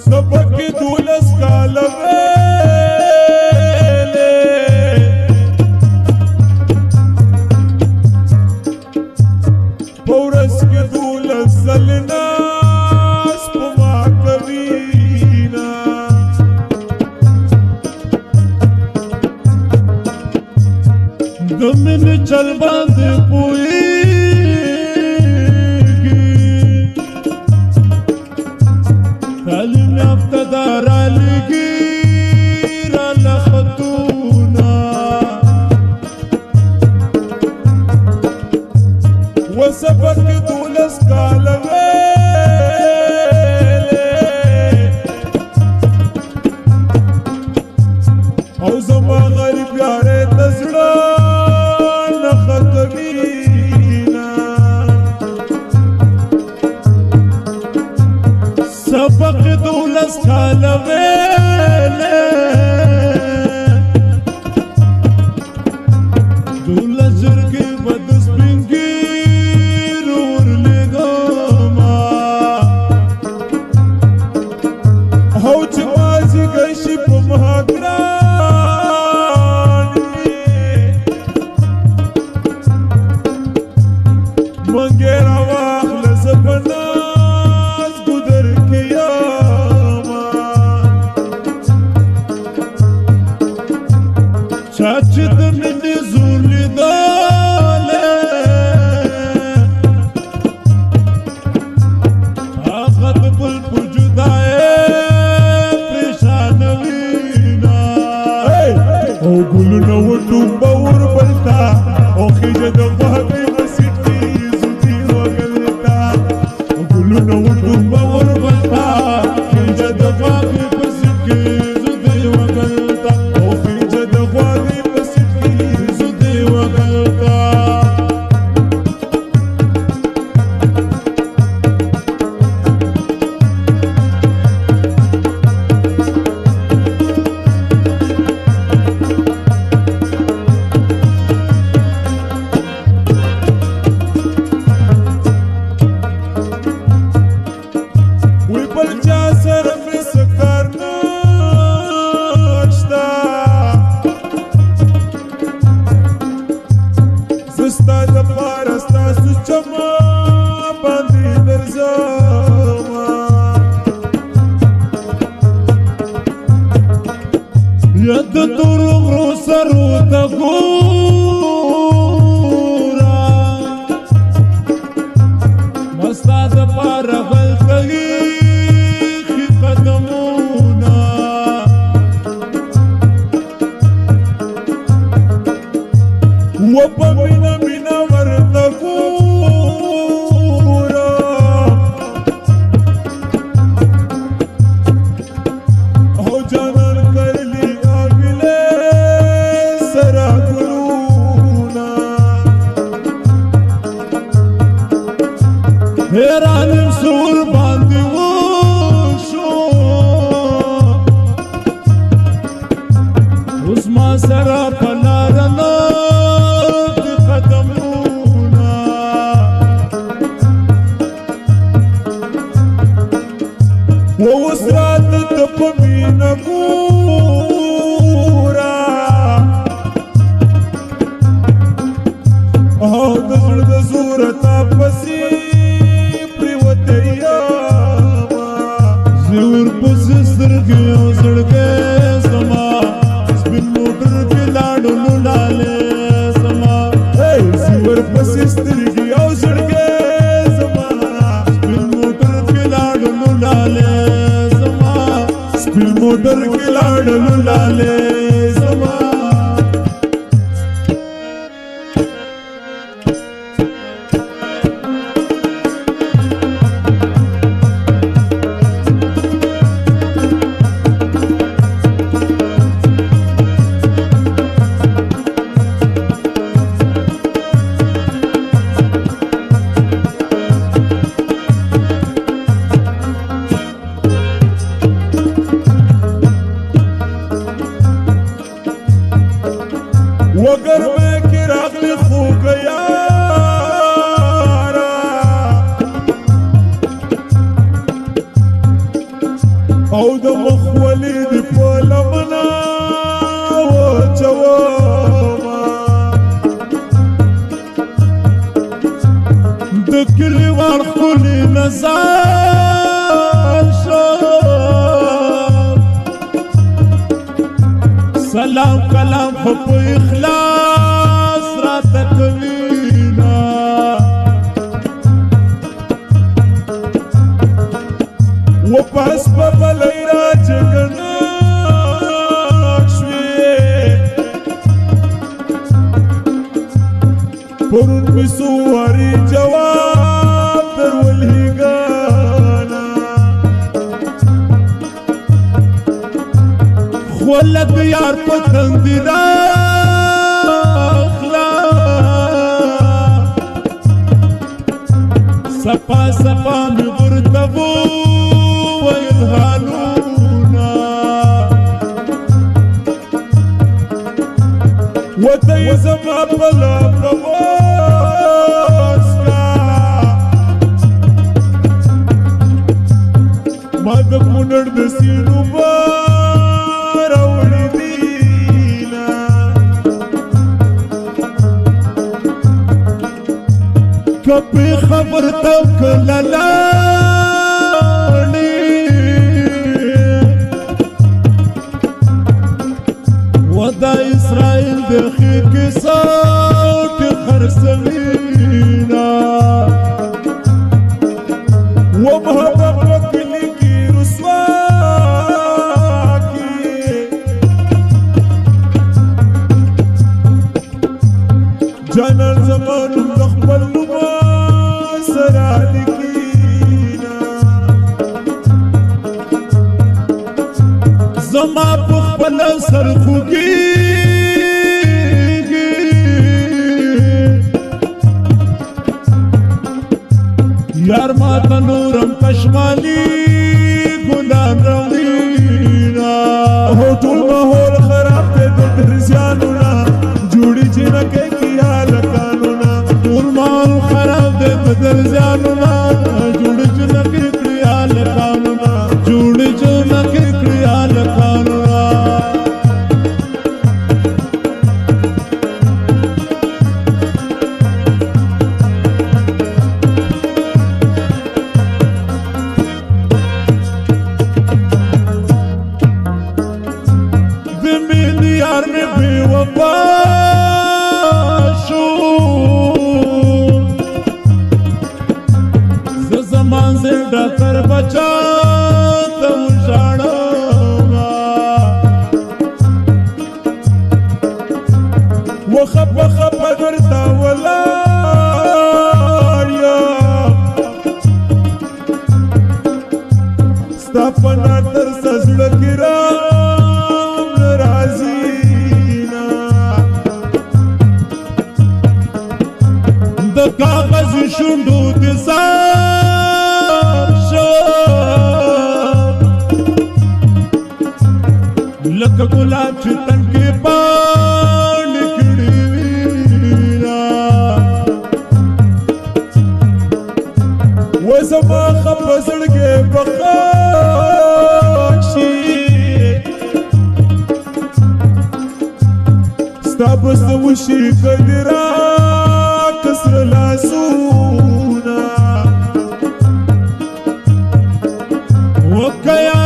सबक दूलस काल पौरस के दूलस जलना स्पमा कवीना दमिन चल बांध पुई तालीम याफ्तादार आलगीर आला खतूना वसबक दूलस काल او زما غریب یاره تزړه نخطبینا سبق دولس کال ویلې دولس زرګي بد سپینګیر ورلګما او چې مازی گشي په مهاګرا منگیرا واخل زبناز گدر کیاما چاچ دمینی زولی داله آخد بل پجدائے پریشانوینا او گلو نوٹو باور بلتا او خیجد وحبی ید دروغ رو سرو تا گورا مستا دا پارا غلطگی خی قدمونا و پا مینا مینا ورطا گورا او جانان کرلی حیرانم سور باندې وشو اوس ما سره په لار نه د قدمونه اوس راته ته په مینه ګوره او د زړه د زوره تا پسې زور پس سترګې او زړګې سما سپین موټر کې لاړو لاله سما زور پس سترګې او زړګې سما سپین موټر کې لاړو لاله سما سپین موټر کې لاړو لاله سما راغلی خوږه یاره او د مخ ولې دې په لمنه وچومه د کلیوال ښکلي نظر شو سلام کلام خو په اخلاص راته کوینه و په اسباب بلی راجګنه شوې پرون مې سواري جواب درولهیګانه خولت یار په تندي راخلا سپا سپا مې ورته وویل حالونه وته یې زما په لپه وسکه ما د کونړ د سیند اوبه کپی خبر تک للاړې ودا اسرائیل د خې کې ساټ خرڅوینا و محبت وکلی کی رسوا کی جانان زمانو د خپل زما په خپل سر خوږیږي یار ماته نورم کشمالي ګلان راوړينا هو ټول ماحول خراب دی د درزیانو نه جوړي جنکه کیا لکانو نه ټول ماحول خراب دی د درزیانو نه جوړي جنکه کیا لکانو نه جوړي جنکه کیا لکانو یار میں بے وفا شو زمان سے ڈاکر بچا تو جاڑا وہ خپ خپ کرتا ولاریا ستاپنا تر سزڑ گرا کاغذ شونډو دې سار شو لکه ګلاب چې تن کې پاڼې کړي وینا و زما خپه زړګی به خاک شي ستا به څه وشي که دې کسر لاسونا وکیا